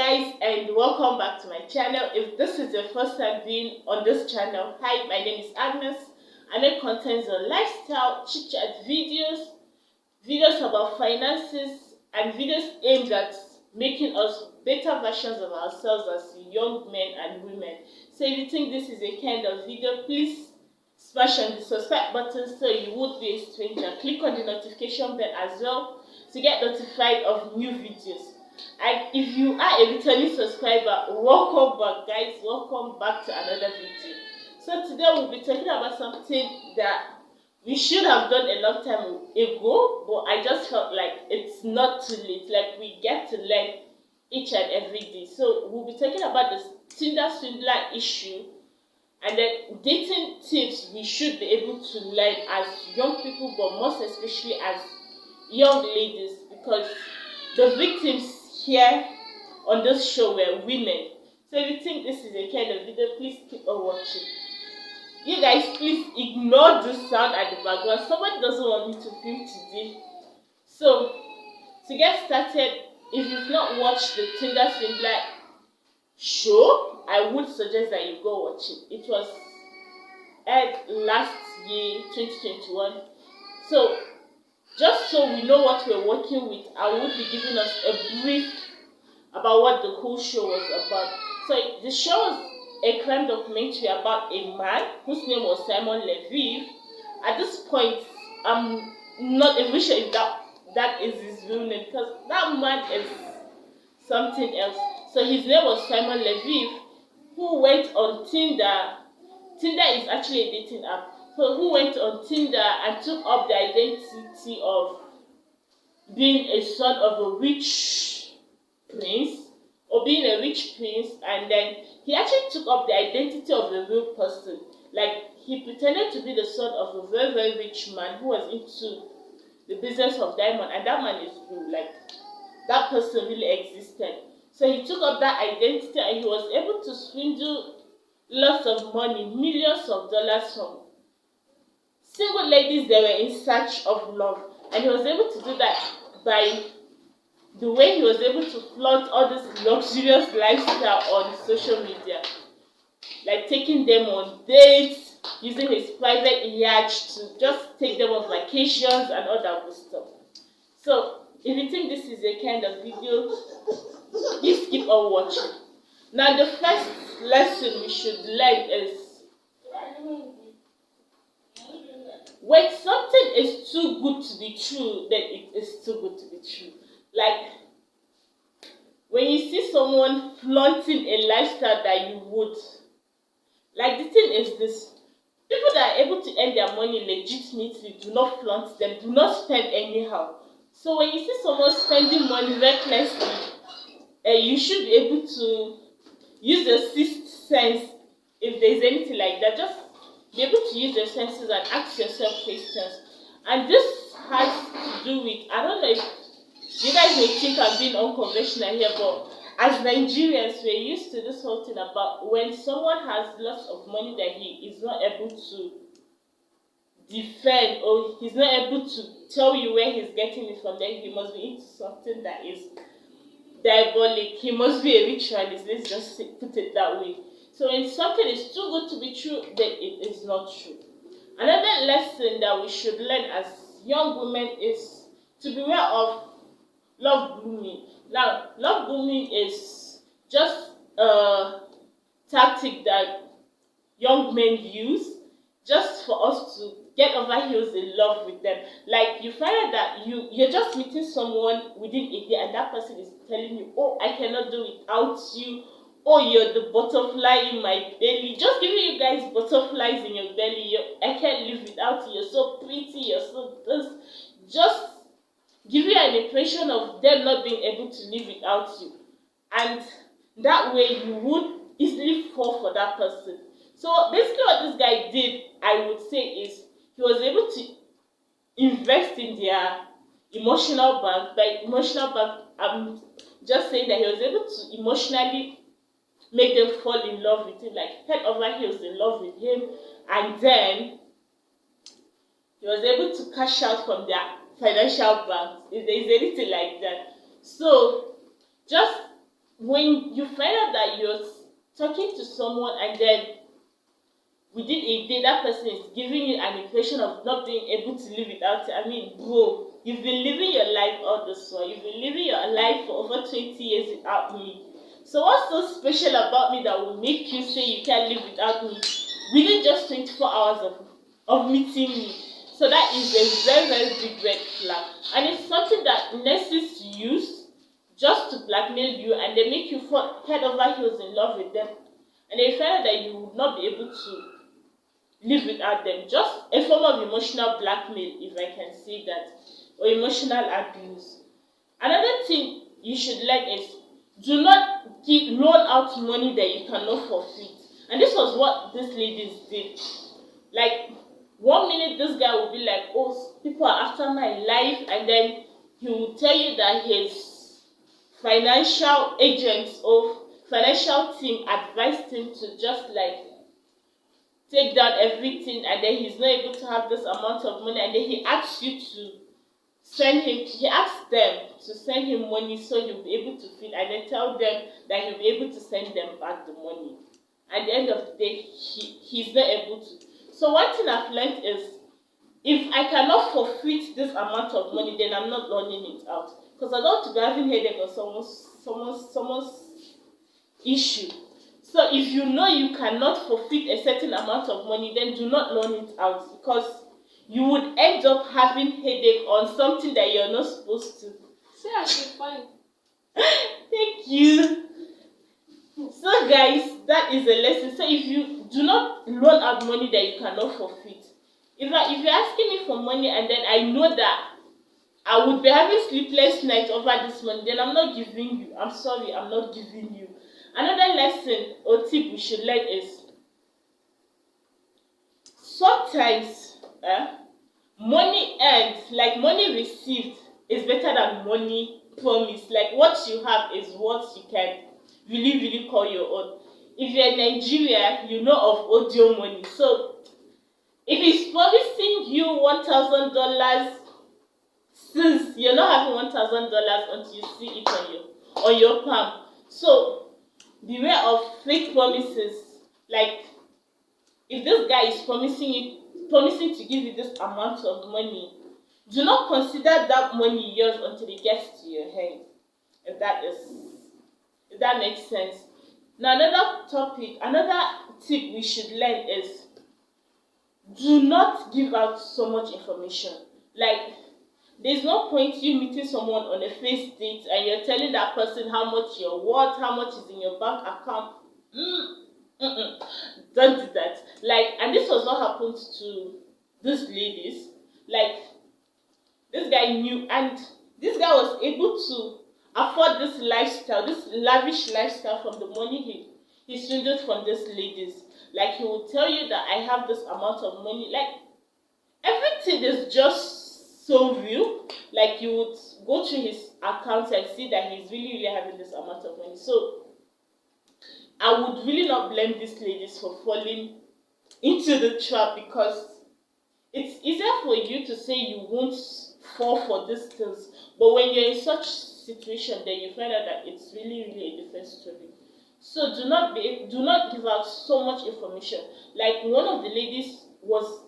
guys, and welcome back to my channel. If this is your first time being on this channel, hi, my name is Agnes. I make contents on lifestyle, chit chat videos about finances, and videos aimed at making us better versions of ourselves as young men and women. So if you think this is a kind of video, please smash on the subscribe button so you won't be a stranger. Click on the notification bell as well to get notified of new videos. And if you are a returning subscriber, welcome back, guys. Welcome back to another video. So today we'll be talking about something that we should have done a long time ago, but I just felt like it's not too late. Like, we get to learn each and every day. So we'll be talking about the Tinder swindler issue, and then dating tips we should be able to learn as young people, but most especially as young ladies, because the victims here on this show were women. So if you think this is a kind of video, please keep on watching. You guys, please ignore the sound at the background. Somebody doesn't want me to film today. So to get started, if you've not watched the Tinder swindler show, I would suggest that you go watch it. It was aired last year, 2021. So just so we know what we're working with, I would be giving us a brief about what the whole show was about. So the show was a crime documentary about a man whose name was Simon Leviev. At this point, I'm not even sure if that is his real name, because that man is something else. So his name was Simon Leviev, who went on Tinder. Tinder is actually a dating app. So who went on Tinder and took up the identity of being a son of a rich prince, or being a rich prince, and then he actually took up the identity of a real person. Like, he pretended to be the son of a very, very rich man who was into the business of diamond, and that man is real. Like, that person really existed. So he took up that identity and he was able to swindle lots of money, millions of dollars from single ladies that were in search of love. And he was able to do that by the way he was able to flaunt all this luxurious lifestyle on social media, like taking them on dates, using his private yacht to just take them on vacations and all that good stuff. So if you think this is a kind of video, please keep on watching. Now, the first lesson we should learn is, when something is too good to be true, then it is too good to be true. Like, when you see someone flaunting a lifestyle that you would, like, the thing is this: people that are able to earn their money legitimately do not flaunt them, do not spend anyhow. So when you see someone spending money recklessly, you should be able to use your sixth sense. If there's anything like that, just be able to use your senses and ask yourself questions. And this has to do with, I don't know if you guys may think I'm being unconventional here, but as Nigerians, we're used to this whole thing about when someone has lots of money that he is not able to defend, or he's not able to tell you where he's getting it from, then he must be into something that is diabolic. He must be a ritualist. Let's just put it that way. So when something is too good to be true, then it is not true. Another lesson that we should learn as young women is to beware of love booming. Now, love booming is just a tactic that young men use just for us to get over heels in love with them. Like, you find out that you're just meeting someone within a day, and that person is telling you, oh, I cannot do without you. Oh, you're the butterfly in my belly. Just giving you guys butterflies in your belly. I can't live without you. You're so pretty. You're so this. Just give you an impression of them not being able to live without you. And that way you would easily fall for that person. So basically what this guy did, I would say, is he was able to invest in their emotional bank. By emotional bank, I'm just saying that he was able to emotionally make them fall in love with him, like head over heels in love with him, and then he was able to cash out from their financial banks, if there is anything like that. So just when you find out that you're talking to someone and then within a day that person is giving you an impression of not being able to live without it, I mean, bro, you've been living your life all this while. You've been living your life for over 20 years without me. So what's so special about me that will make you say you can't live without me within just 24 hours of meeting me? So that is a very, very big red flag. And it's something that nurses use just to blackmail you, and they make you fall head over heels in love with them. And they find out that you would not be able to live without them. Just a form of emotional blackmail, if I can say that, or emotional abuse. Another thing you should learn is do not loan out money that you cannot forfeit. And this was what these ladies did. Like, one minute this guy will be like, oh, people are after my life, and then he will tell you that his financial agents or financial team advised him to just like take down everything, and then he's not able to have this amount of money, and then he asks you to he asks them to send him money so he'll be able to feed, and then tell them that he'll be able to send them back the money. At the end of the day, he's not able to. So one thing I've learned is, if I cannot forfeit this amount of money, then I'm not loaning it out, because I don't want to be having headache on someone's issue. So if you know you cannot forfeit a certain amount of money, then do not loan it out, because you would end up having headache on something that you're not supposed to. See, I should fine. Thank you. So guys, that is a lesson. So if you do not loan out money that you cannot forfeit, if you're asking me for money and then I know that I would be having sleepless nights over this money, then I'm not giving you. I'm sorry, I'm not giving you. Another lesson or tip we should learn is, sometimes money earned, like money received, is better than money promised. Like, what you have is what you can really call your own. If you're in Nigeria, you know of audio money. So if he's promising you $1,000, since you're not having $1,000 until you see it on your palm. So beware of fake promises. Like, if this guy is promising to give you this amount of money, do not consider that money yours until it gets to your hand. If that makes sense. Now, another tip we should learn is, do not give out so much information. Like, there's no point you meeting someone on a first date and you're telling that person how much you're worth, how much is in your bank account. Don't do that. Like, and this was what happened to these ladies. Like, this guy knew, and this guy was able to afford this lifestyle, this lavish lifestyle, from the money he swindled from these ladies. Like, he will tell you that I have this amount of money. Like, everything is just so real. Like, you would go through his accounts and see that he's really having this amount of money. So I would really not blame these ladies for falling into the trap, because it's easier for you to say you won't fall for these things, but when you're in such situation, then you find out that it's really a different story. So do not give out so much information. Like, one of the ladies was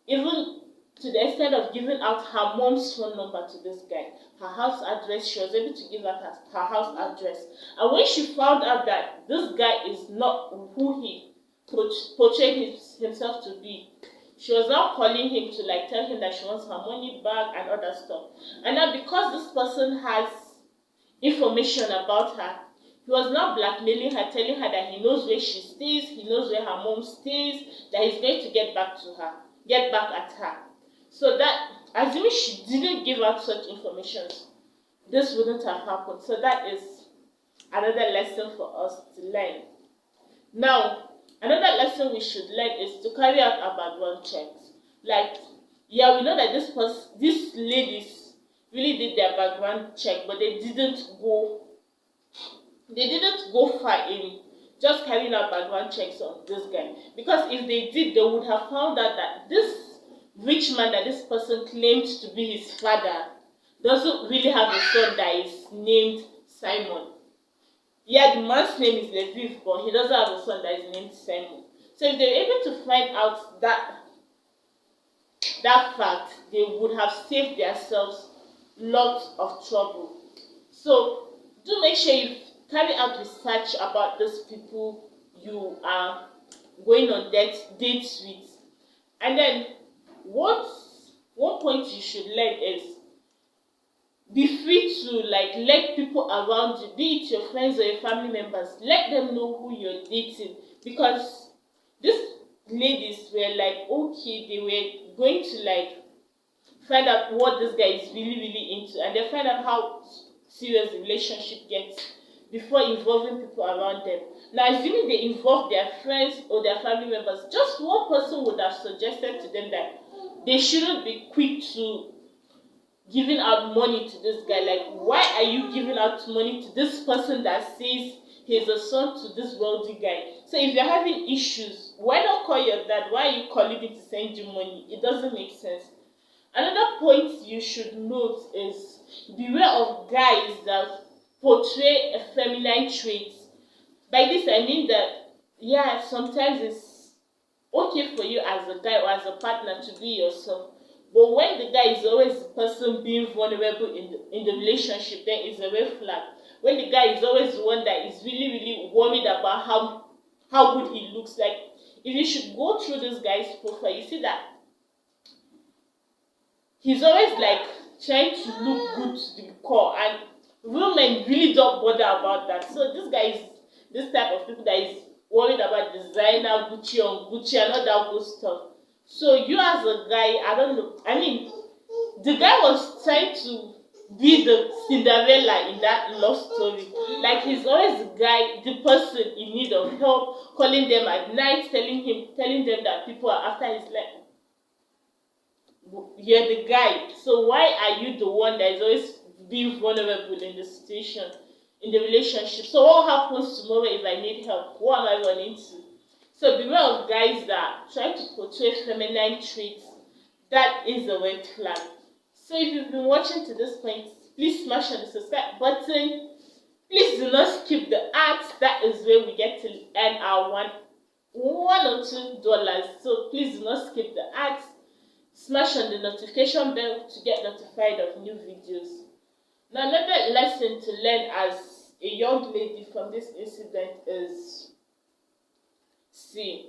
even to the extent of giving out her mom's phone number to this guy, her house address. She was able to give out her house address. And when she found out that this guy is not who he portrayed himself to be, she was now calling him to like tell him that she wants her money back and other stuff. And now, because this person has information about her, he was now blackmailing her, telling her that he knows where she stays, he knows where her mom stays, that he's going to get back at her. So that, assuming she didn't give out such information, this wouldn't have happened. So that is another lesson for us to learn. Now, another lesson we should learn is to carry out our background checks. Like, yeah, we know that these ladies really did their background check, but they didn't go far in just carrying out background checks on this guy. Because if they did, they would have found out that this rich man that this person claimed to be his father doesn't really have a son that is named Simon. Yeah, the man's name is Leviv, but he doesn't have a son that is named Simon. So if they're able to find out that fact, they would have saved themselves lots of trouble. So do make sure you carry out research about those people you are going on dates with. And then what one point you should learn is, be free to like let people around you, be it your friends or your family members, let them know who you're dating, because these ladies were like, okay, they were going to like find out what this guy is really into, and they find out how serious the relationship gets before involving people around them. Now, assuming they involve their friends or their family members, just one person would have suggested to them that they shouldn't be quick to giving out money to this guy. Like, why are you giving out money to this person that says he's a son to this wealthy guy? So if you're having issues, why not call your dad? Why are you calling me to send you money? It doesn't make sense. Another point you should note is, beware of guys that portray a feminine trait. By this I mean that, yeah, sometimes it's okay for you as a guy or as a partner to be yourself, but when the guy is always the person being vulnerable in the relationship, then it's a red flag. When the guy is always the one that is really worried about how good he looks, like if you should go through this guy's profile, you see that he's always like trying to look good to the core, and women really don't bother about that. So this guy is this type of people that is worried about designer, Gucci on Gucci and all that good stuff. So you as a guy, I don't know, I mean, the guy was trying to be the Cinderella in that love story. Like, he's always the guy, the person in need of help, calling them at night, telling them that people are after his life. You're the guy, so why are you the one that is always being vulnerable in the situation, in the relationship? So what happens tomorrow if I need help? What am I running to? So beware of guys that try to portray feminine traits. That is a red flag. So if you've been watching to this point, please smash on the subscribe button. Please do not skip the ads. That is where we get to earn our $1 or $2. So please do not skip the ads. Smash on the notification bell to get notified of new videos. Now, another lesson to learn as a young lady from this incident is, see,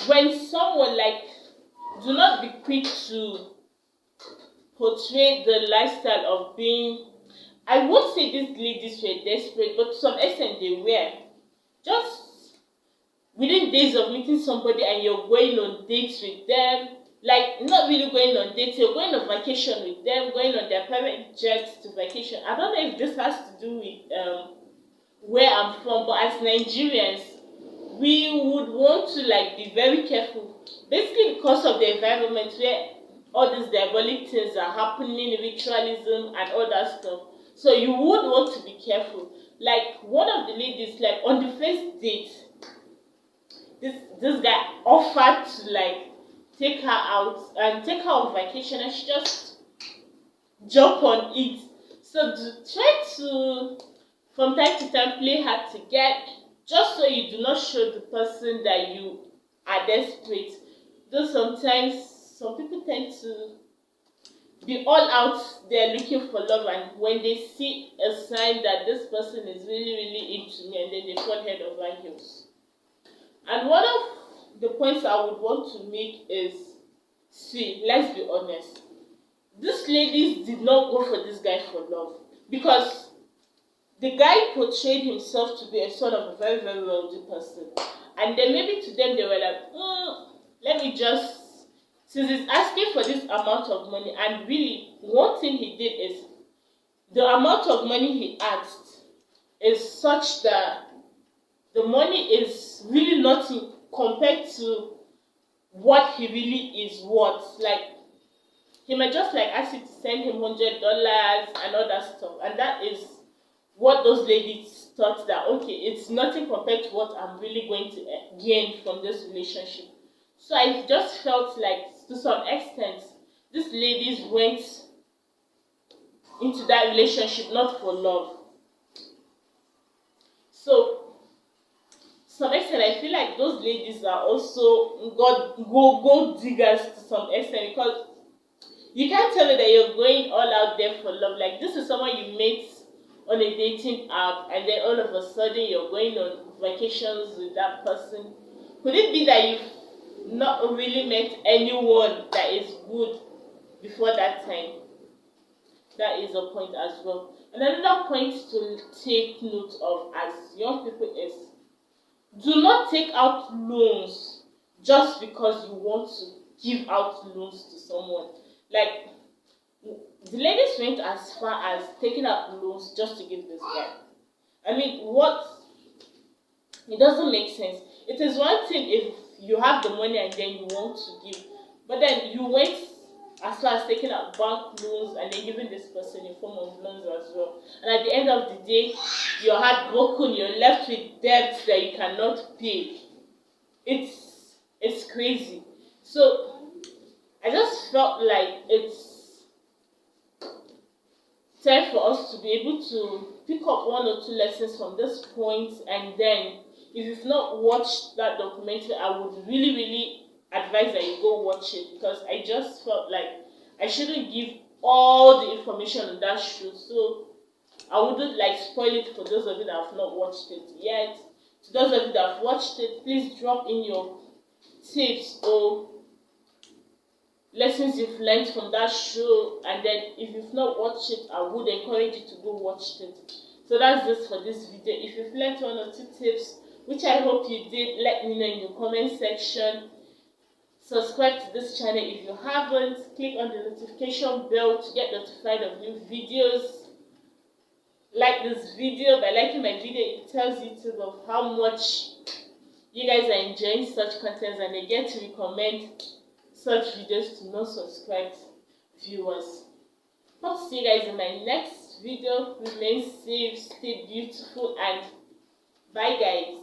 when someone like, do not be quick to portray the lifestyle of being, I won't say these ladies were desperate, but to some extent they were. Just within days of meeting somebody and you're going on dates with them, like not really going on dates, you're going on vacation with them, going on their private jets to vacation. I don't know if this has to do with where I'm from, but as Nigerians, we would want to like be very careful, basically because of the environment where all these diabolic things are happening, ritualism and all that stuff. So you would want to be careful. Like, one of the ladies, like on the first date, this guy offered to like take her out and take her on vacation, and she just jump on it. So try to from time to time play hard to get, just so you do not show the person that you are desperate. Though sometimes some people tend to be all out there looking for love, and when they see a sign that this person is really into me, and then they fall head over heels. And one of the points I would want to make is, see, let's be honest, these ladies did not go for this guy for love, because the guy portrayed himself to be a son of a very wealthy person, and then maybe to them they were like, let me just, since he's asking for this amount of money, and really one thing he did is, the amount of money he asked is such that the money is really nothing compared to what he really is worth. Like, he might just like ask you to send him $100 and all that stuff, and that is what those ladies thought, that okay, it's nothing compared to what I'm really going to gain from this relationship. So I just felt like, to some extent, these ladies went into that relationship not for love. So some extent I feel like those ladies are also gold diggers to some extent, because you can't tell me that you're going all out there for love. Like, this is someone you met on a dating app, and then all of a sudden you're going on vacations with that person. Could it be that you've not really met anyone that is good before that time? That is a point as well. And another point to take note of as young people is, do not take out loans just because you want to give out loans to someone. Like, the ladies went as far as taking out loans just to give this guy. I mean, what? It doesn't make sense. It is one thing if you have the money and then you want to give, but then you went as far as taking out bank loans and then giving this person in form of loans as well. And at the end of the day, you're heartbroken. You're left with debts that you cannot pay. It's crazy. So I just felt like it's time for us to be able to pick up one or two lessons from this point, and then if you've not watched that documentary, I would really advise that you go watch it, because I just felt like I shouldn't give all the information on that show, so I wouldn't like spoil it for those of you that have not watched it yet. To those of you that have watched it, please drop in your tips or lessons you've learned from that show, and then if you've not watched it, I would encourage you to go watch it. So that's just for this video. If you've learned one or two tips, which I hope you did, let me know in the comment section. Subscribe to this channel if you haven't. Click on the notification bell to get notified of new videos. Like this video. By liking my video, it tells YouTube of how much you guys are enjoying such content, and they get to recommend such videos to non-subscribed viewers. Hope to see you guys in my next video. Remain safe, stay beautiful, and bye guys.